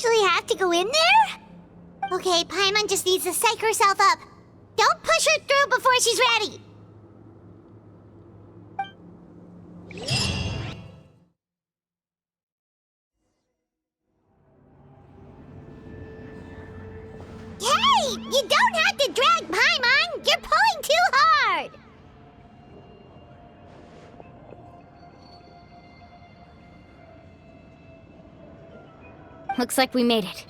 actually have to go in there? Okay, Paimon just needs to psych herself up. Don't push her through before she's ready. Hey! You don't have to drag Paimon! You're pulling too hard! Looks like we made it.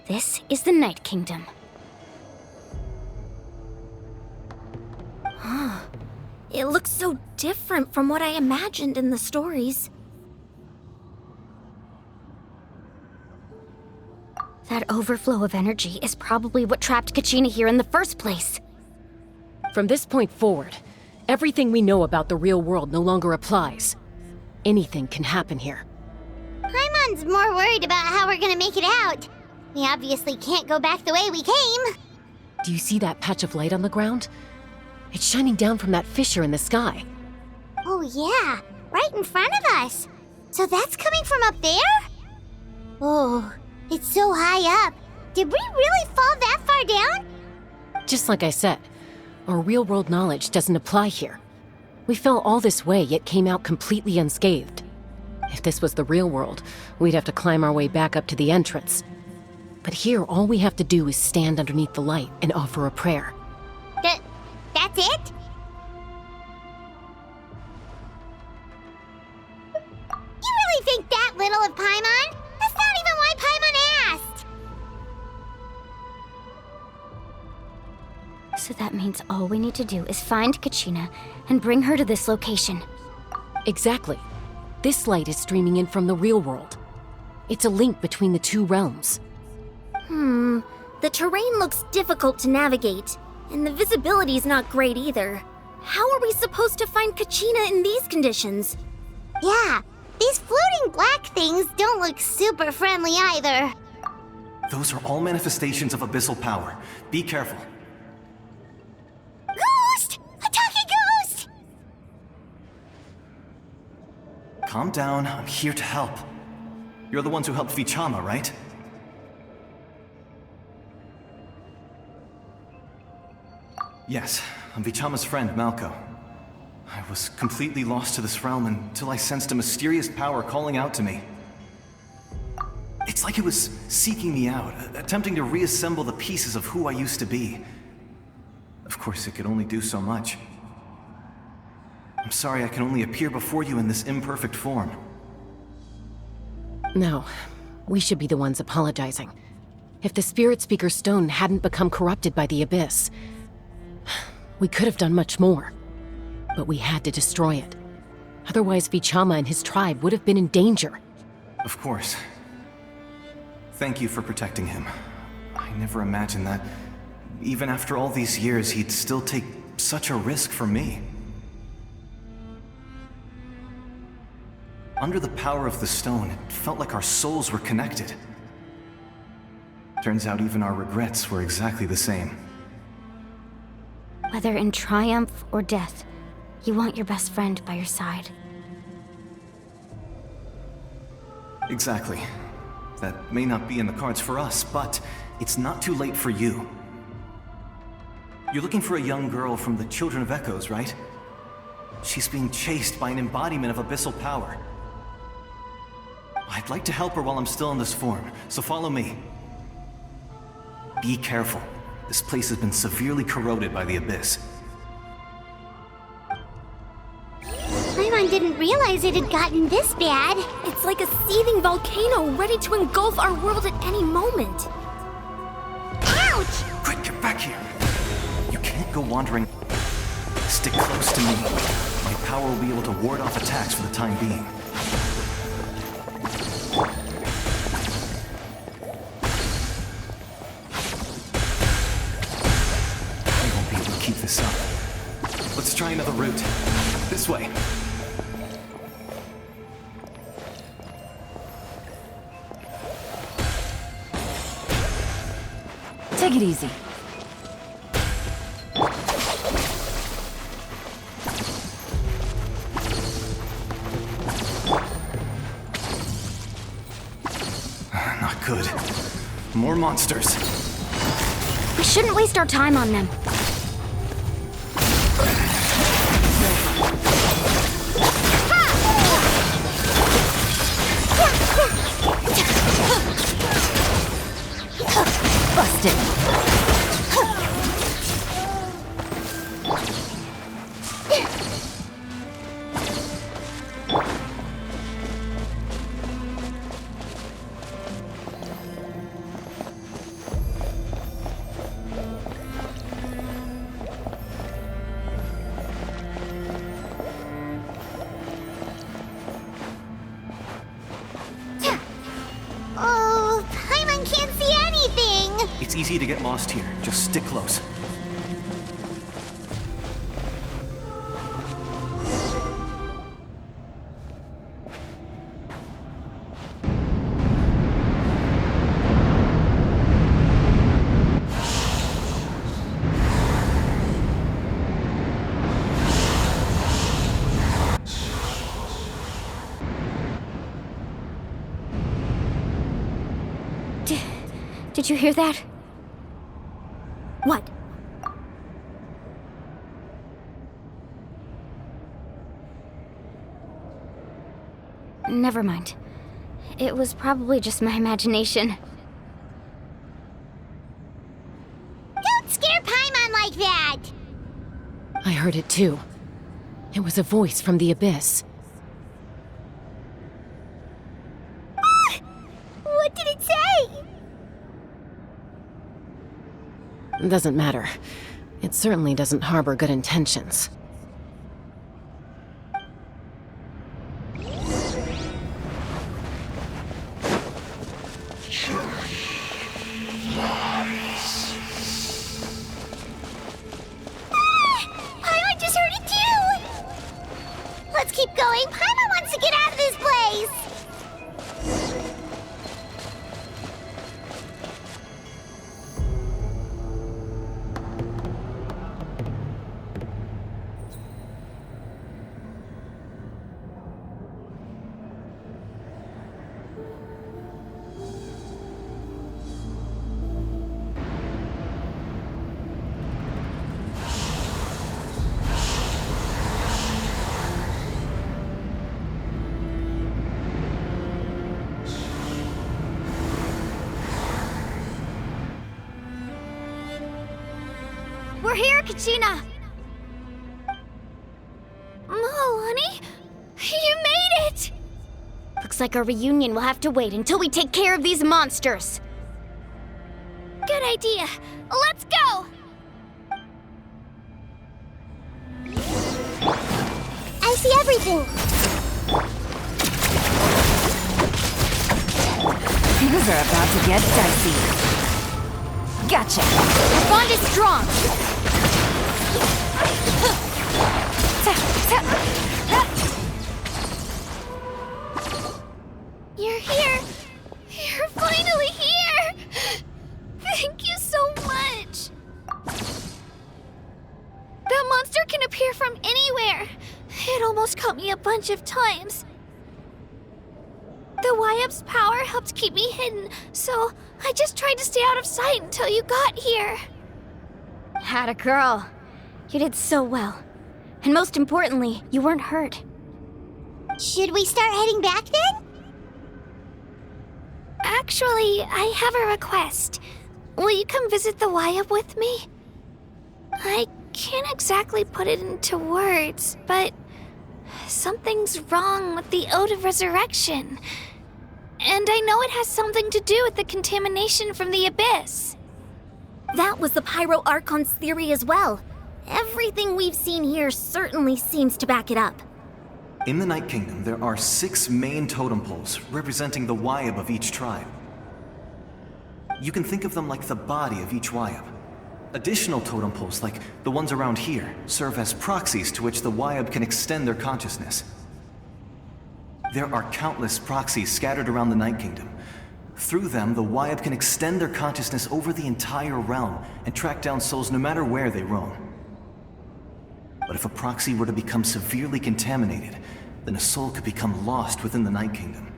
This is the Night Kingdom. It looks so different from what I imagined in the stories. That overflow of energy is probably what trapped Kachina here in the first place. From this point forward, everything we know about the real world no longer applies. Anything can happen here. Paimon's more worried about how we're gonna make it out. We obviously can't go back the way we came. Do you see that patch of light on the ground? It's shining down from that fissure in the sky. Oh yeah, right in front of us. So that's coming from up there? Oh, it's so high up. Did we really fall that far down? Just like I said, our real-world knowledge doesn't apply here. We fell all this way, yet came out completely unscathed. If this was the real world, we'd have to climb our way back up to the entrance. But here, all we have to do is stand underneath the light and offer a prayer. That's it? You really think that little of Paimon? That's not even why Paimon asked! So that means all we need to do is find Kachina and bring her to this location. Exactly. This light is streaming in from the real world. It's a link between the two realms. The terrain looks difficult to navigate, and the visibility's not great either. How are we supposed to find Kachina in these conditions? Yeah, these floating black things don't look super friendly either. Those are all manifestations of abyssal power. Be careful. Ghost! A talking ghost! Calm down, I'm here to help. You're the ones who helped Vichama, right? Yes, I'm Vichama's friend, Malko. I was completely lost to this realm until I sensed a mysterious power calling out to me. It's like it was seeking me out, attempting to reassemble the pieces of who I used to be. Of course, it could only do so much. I'm sorry I can only appear before you in this imperfect form. No, we should be the ones apologizing. If the Spirit Speaker Stone hadn't become corrupted by the Abyss, we could have done much more. But we had to destroy it. Otherwise, Vichama and his tribe would have been in danger. Of course. Thank you for protecting him. I never imagined that, even after all these years, he'd still take such a risk for me. Under the power of the stone, it felt like our souls were connected. Turns out even our regrets were exactly the same. Whether in triumph or death, you want your best friend by your side. Exactly. That may not be in the cards for us, but it's not too late for you. You're looking for a young girl from the Children of Echoes, right? She's being chased by an embodiment of abyssal power. I'd like to help her while I'm still in this form, so follow me. Be careful. This place has been severely corroded by the Abyss. Paimon didn't realize it had gotten this bad. It's like a seething volcano ready to engulf our world at any moment. Ouch! Quick, get back here! You can't go wandering. Stick close to me. My power will be able to ward off attacks for the time being. Keep this up. Let's try another route. This way. Take it easy. Not good. good. More monsters. We shouldn't waste our time on them. Busted. Oh, Paimon can't see anything! It's easy to get lost here. Just stick close. Did you hear that? What? Never mind. It was probably just my imagination. Don't scare Paimon like that! I heard it too. It was a voice from the abyss. What did it say? Doesn't matter. It certainly doesn't harbor good intentions. Paimon just heard it too! Let's keep going. Paimon wants to get out of this place! We're here, Kachina! Honey? You made it! Looks like our reunion will have to wait until we take care of these monsters. Good idea. Let's go! I see everything! Things are about to get dicey. Gotcha! Our bond is strong! You're here! You're finally here! Thank you so much! That monster can appear from anywhere! It almost caught me a bunch of times. The Wyap's power helped keep me hidden, so I just tried to stay out of sight until you got here. Had a girl. You did so well. And most importantly, you weren't hurt. Should we start heading back then? Actually, I have a request. Will you come visit the Wyap with me? I can't exactly put it into words, but something's wrong with the Ode of Resurrection. And I know it has something to do with the contamination from the Abyss. That was the Pyro Archon's theory as well. Everything we've seen here certainly seems to back it up. In the Night Kingdom, there are 6 main totem poles representing the Wyap of each tribe. You can think of them like the body of each Wyap. Additional totem poles, like the ones around here, serve as proxies to which the Wyap can extend their consciousness. There are countless proxies scattered around the Night Kingdom. Through them, the Wyap can extend their consciousness over the entire realm and track down souls no matter where they roam. But if a proxy were to become severely contaminated, then a soul could become lost within the Night Kingdom.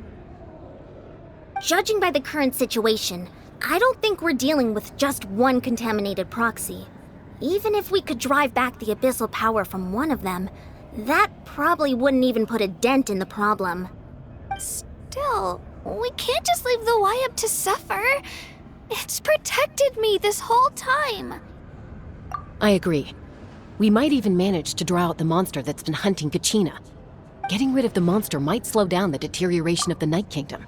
Judging by the current situation, I don't think we're dealing with just one contaminated proxy. Even if we could drive back the abyssal power from one of them, that probably wouldn't even put a dent in the problem. Still, we can't just leave the Wyatt to suffer. It's protected me this whole time. I agree. We might even manage to draw out the monster that's been hunting Kachina. Getting rid of the monster might slow down the deterioration of the Night Kingdom.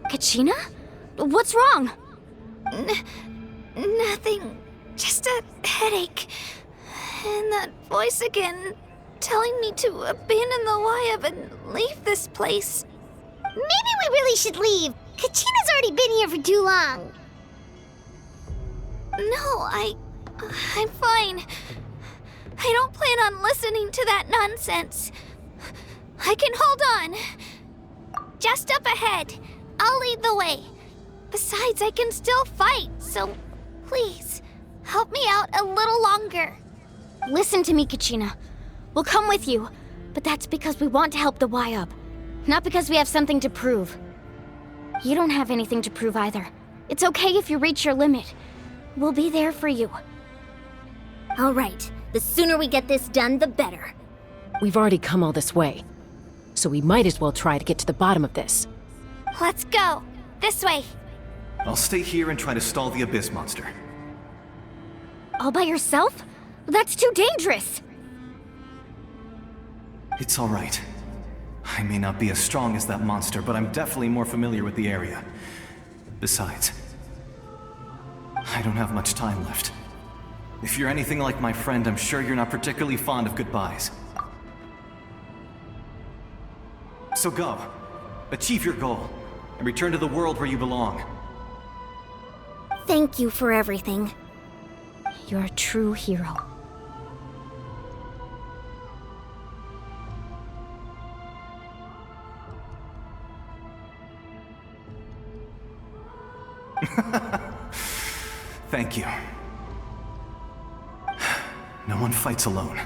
Kachina? What's wrong? Nothing. Just a headache. And that voice again, telling me to abandon the Wyatt and leave this place. Maybe we really should leave. Kachina's already been here for too long. No, I'm fine. I don't plan on listening to that nonsense. I can hold on. Just up ahead. I'll lead the way. Besides, I can still fight, so please, help me out a little longer. Listen to me, Kachina. We'll come with you, but that's because we want to help the Wyatt, not because we have something to prove. You don't have anything to prove either. It's okay if you reach your limit. We'll be there for you. All right, the sooner we get this done, the better. We've already come all this way, so we might as well try to get to the bottom of this. Let's go. This way. I'll stay here and try to stall the Abyss monster. All by yourself? That's too dangerous! It's all right. I may not be as strong as that monster, but I'm definitely more familiar with the area. Besides, I don't have much time left. If you're anything like my friend, I'm sure you're not particularly fond of goodbyes. So go. Achieve your goal, and return to the world where you belong. Thank you for everything. You're a true hero. Thank you. No one fights alone.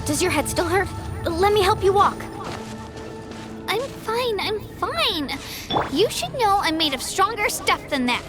Does your head still hurt? Let me help you walk. I'm fine. You should know I'm made of stronger stuff than that.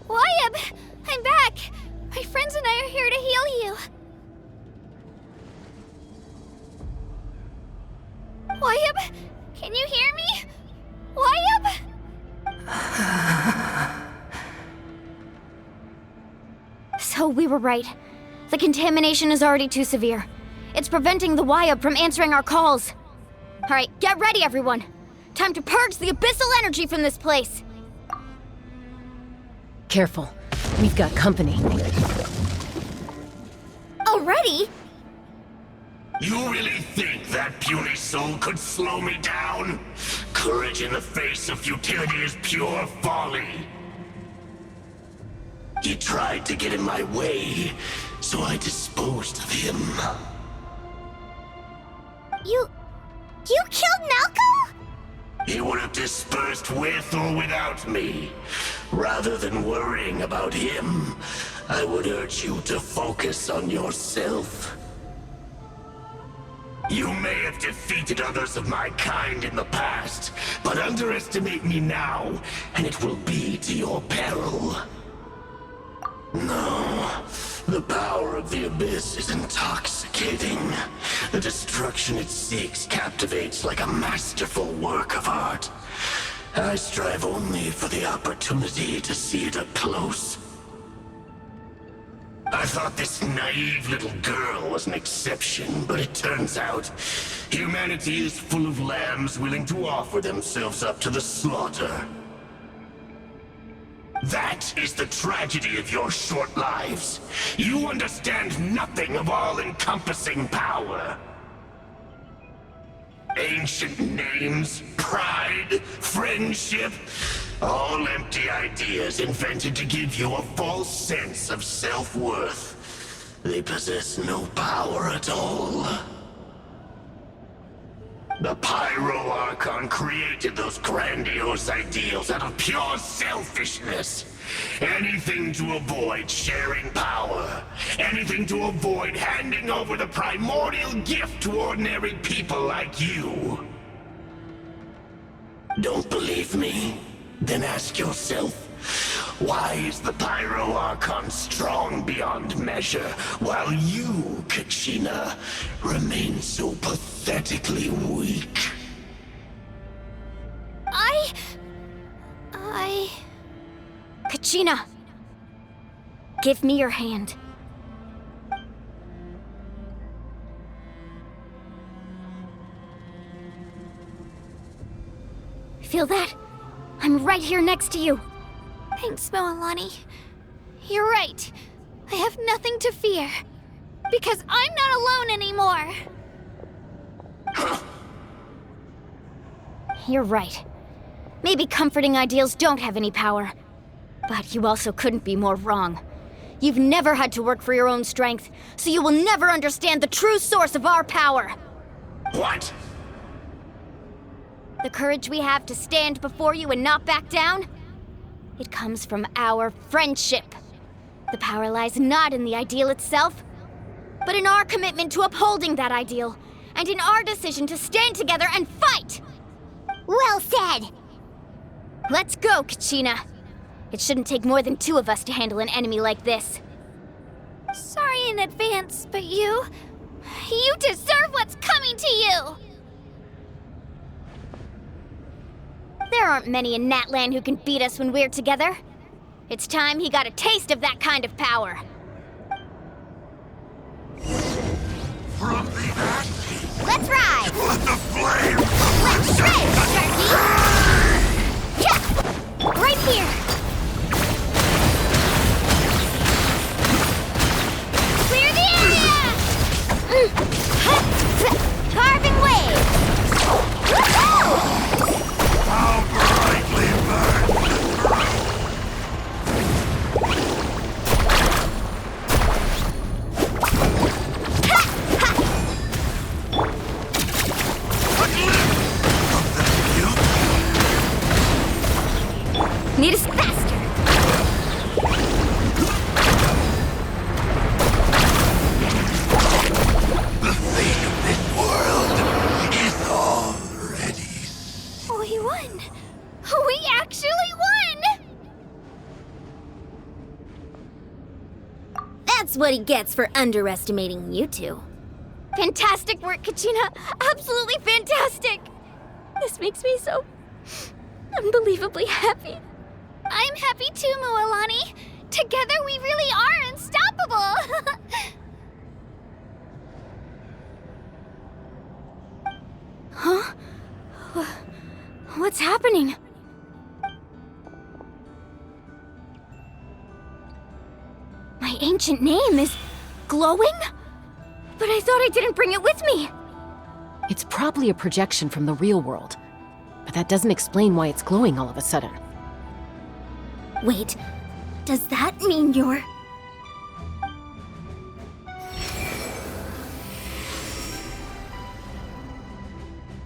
Wyatt! I'm back! My friends and I are here to heal you. Wyatt, can you hear me? Wyatt? So we were right. The contamination is already too severe. It's preventing the Wyatt from answering our calls. Alright, get ready everyone! Time to purge the abyssal energy from this place! Careful. We've got company. Already? You really think that puny soul could slow me down? Courage in the face of futility is pure folly. He tried to get in my way, so I disposed of him. You killed Malco? He would have dispersed with or without me. Rather than worrying about him, I would urge you to focus on yourself. You may have defeated others of my kind in the past, but underestimate me now, and it will be to your peril. No, the power of the Abyss is intoxicating. The destruction it seeks captivates like a masterful work of art. I strive only for the opportunity to see it up close. I thought this naive little girl was an exception, but it turns out humanity is full of lambs willing to offer themselves up to the slaughter. That is the tragedy of your short lives. You understand nothing of all-encompassing power. Ancient names, pride, friendship, all empty ideas invented to give you a false sense of self-worth. They possess no power at all. The Pyro Archon created those grandiose ideals out of pure selfishness. Anything to avoid sharing power. Anything to avoid handing over the primordial gift to ordinary people like you. Don't believe me? Then ask yourself, why is the Pyro Archon strong beyond measure, while you, Kachina, remain so pathetically weak? Kachina! Give me your hand. Feel that? I'm right here next to you. Thanks, Moalani. You're right. I have nothing to fear. Because I'm not alone anymore. You're right. Maybe comforting ideals don't have any power. But you also couldn't be more wrong. You've never had to work for your own strength, so you will never understand the true source of our power. What? The courage we have to stand before you and not back down? It comes from our friendship. The power lies not in the ideal itself, but in our commitment to upholding that ideal, and in our decision to stand together and fight! Well said! Let's go, Kachina. It shouldn't take more than 2 of us to handle an enemy like this. Sorry in advance, but you deserve what's coming to you! There aren't many in Natlan who can beat us when we're together. It's time he got a taste of that kind of power. From the ashes, Let's ride! let the flame Let's shred, Turkey! Yeah! Right here! Clear the area! Carving waves! Woohoo! how brightly burns the throne. A glimpse of the beauty. Need us faster! The fate of this world is already. We won! We actually won! That's what he gets for underestimating you two. Fantastic work, Kachina! Absolutely fantastic! This makes me so unbelievably happy. I'm happy too, Moalani. Together we really are unstoppable! Huh? What's happening? My ancient name is glowing? But I thought I didn't bring it with me. It's probably a projection from the real world. But that doesn't explain why it's glowing all of a sudden. Wait, does that mean you're...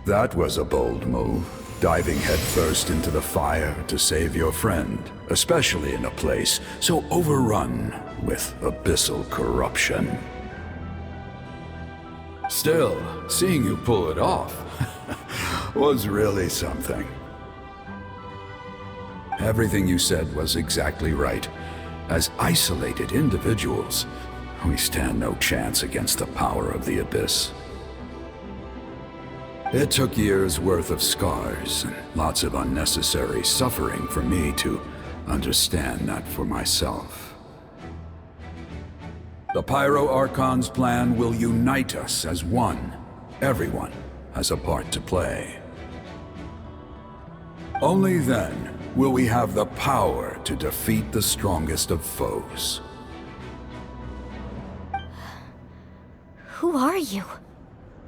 That was a bold move, diving headfirst into the fire to save your friend, especially in a place so overrun with abyssal corruption. Still, seeing you pull it off was really something. Everything you said was exactly right. As isolated individuals, we stand no chance against the power of the Abyss. It took years' worth of scars and lots of unnecessary suffering for me to understand that for myself. The Pyro Archon's plan will unite us as one. Everyone has a part to play. Only then will we have the power to defeat the strongest of foes. Who are you?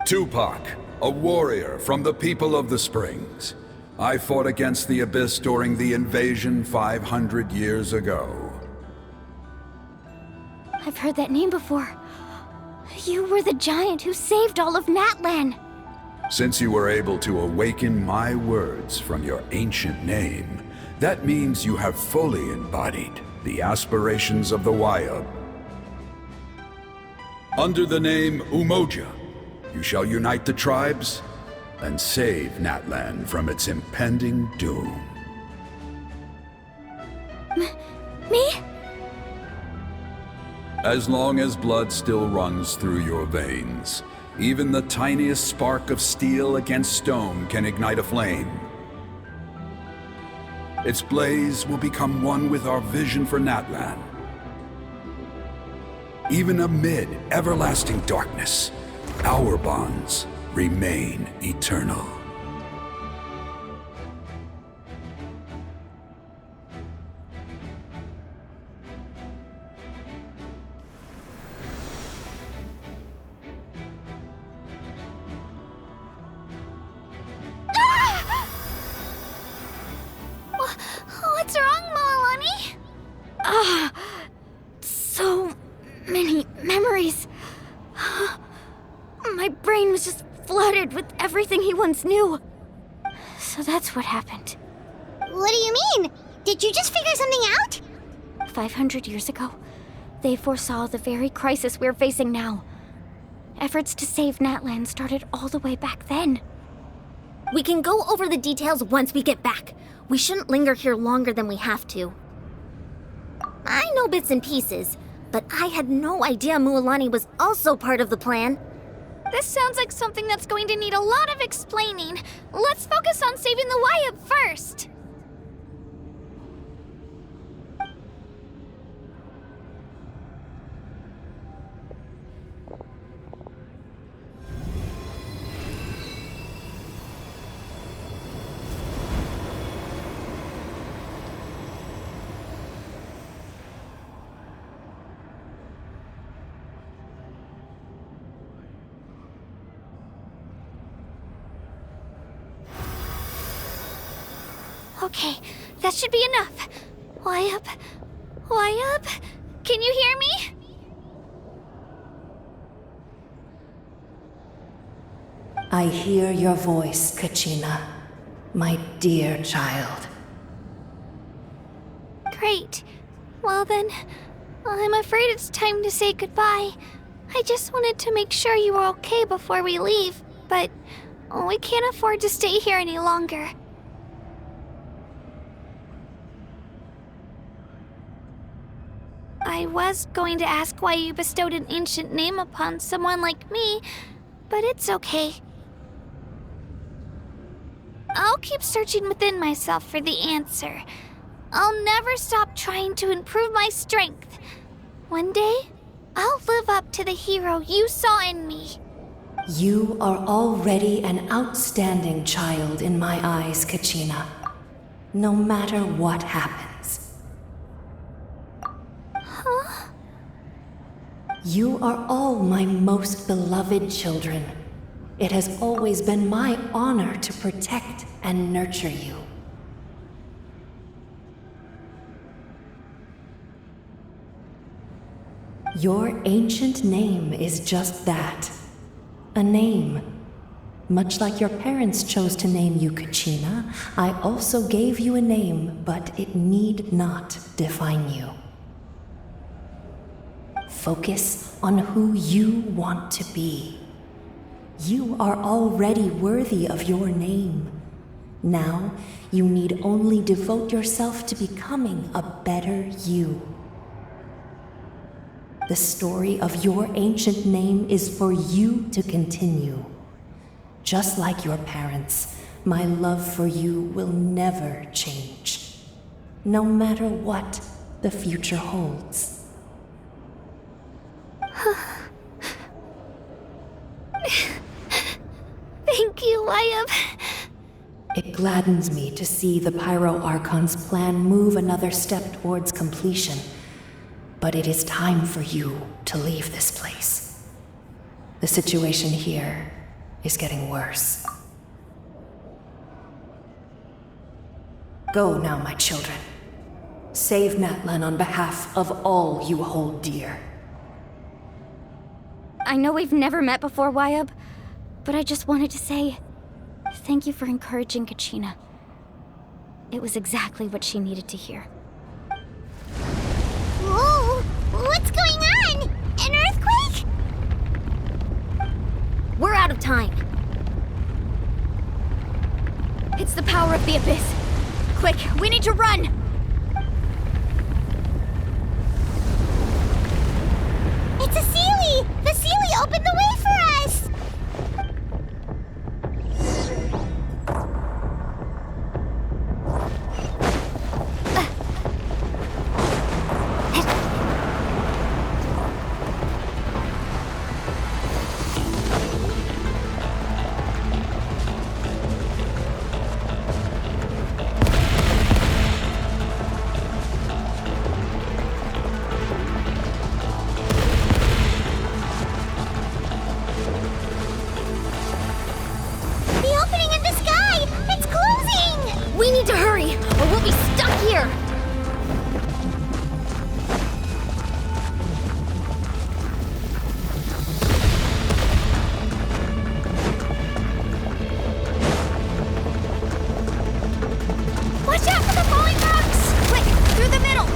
Tupac, a warrior from the people of the Springs. I fought against the Abyss during the invasion 500 years ago. I've heard that name before. You were the giant who saved all of Natlan. Since you were able to awaken my words from your ancient name, that means you have fully embodied the aspirations of the Wayub. Under the name Umoja, you shall unite the tribes and save Natlan from its impending doom. Me? As long as blood still runs through your veins, even the tiniest spark of steel against stone can ignite a flame. Its blaze will become one with our vision for Natlan. Even amid everlasting darkness, our bonds remain eternal. What's wrong, Moalani? So many memories. My brain was just flooded with everything he once knew. So that's what happened. What do you mean? Did you just figure something out? 500 years ago, they foresaw the very crisis we're facing now. Efforts to save Natlan started all the way back then. We can go over the details once we get back. We shouldn't linger here longer than we have to. I know bits and pieces, but I had no idea Mualani was also part of the plan. This sounds like something that's going to need a lot of explaining. Let's focus on saving the Wayub first. Okay, that should be enough. Wayub? Wayub? Can you hear me? I hear your voice, Kachina, my dear child. Great. Well then, I'm afraid it's time to say goodbye. I just wanted to make sure you were okay before we leave, but we can't afford to stay here any longer. I was going to ask why you bestowed an ancient name upon someone like me, but it's okay. I'll keep searching within myself for the answer. I'll never stop trying to improve my strength. One day, I'll live up to the hero you saw in me. You are already an outstanding child in my eyes, Kachina. No matter what happens. You are all my most beloved children. It has always been my honor to protect and nurture you. Your ancient name is just that. A name. Much like your parents chose to name you Kachina, I also gave you a name, but it need not define you. Focus on who you want to be. You are already worthy of your name. Now, you need only devote yourself to becoming a better you. The story of your ancient name is for you to continue. Just like your parents, my love for you will never change, no matter what the future holds. Thank you, Wayub. It It gladdens me to see the Pyro Archon's plan move another step towards completion. But it is time for you to leave this place. The situation here is getting worse. Go now, my children. Save Natlan on behalf of all you hold dear. I know we've never met before, Wyab, but I just wanted to say thank you for encouraging Kachina. It was exactly what she needed to hear. Whoa! What's going on? An earthquake? We're out of time. It's the power of the Abyss. Quick, we need to run! It's a Sealy! The Sealy opened the way for us! We need to hurry, or we'll be stuck here! Watch out for the falling rocks! Quick, through the middle!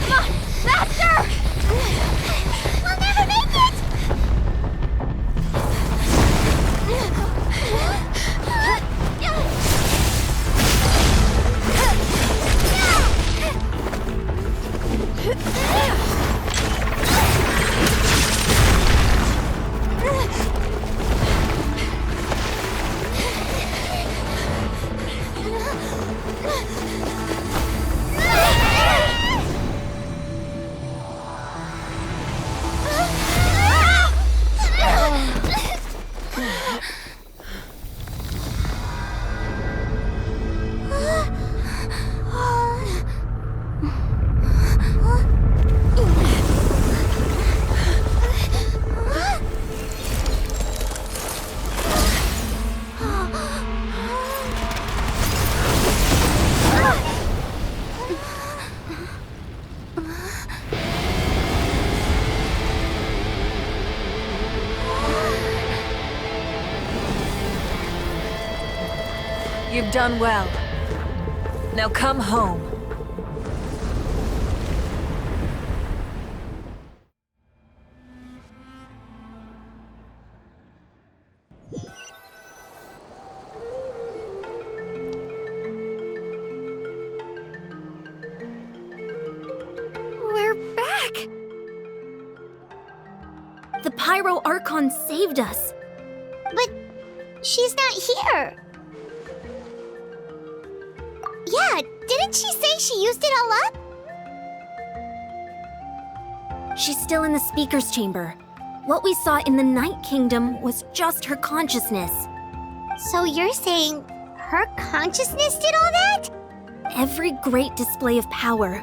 Come on, faster! We'll never make it! You've done well. Now come home. We're back! The Pyro Archon saved us. But she's not here. Yeah, didn't she say she used it all up? She's still in the speaker's chamber. What we saw in the Night Kingdom was just her consciousness. So you're saying her consciousness did all that? Every great display of power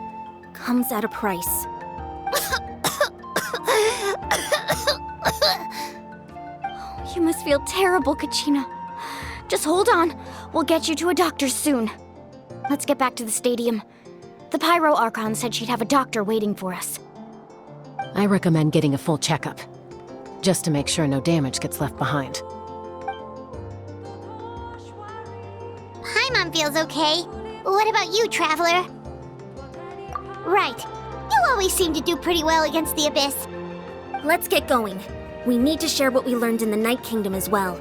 comes at a price. You must feel terrible, Kachina. Just hold on. We'll get you to a doctor soon. Let's get back to the stadium. The Pyro Archon said she'd have a doctor waiting for us. I recommend getting a full checkup, just to make sure no damage gets left behind. Paimon feels okay. What about you, Traveler? Right. You always seem to do pretty well against the Abyss. Let's get going. We need to share what we learned in the Night Kingdom as well.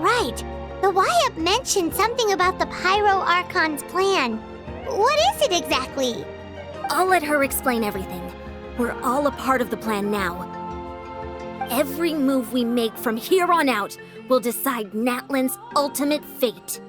Right. The Wyap mentioned something about the Pyro Archon's plan. What is it exactly? I'll let her explain everything. We're all a part of the plan now. Every move we make from here on out will decide Natlan's ultimate fate.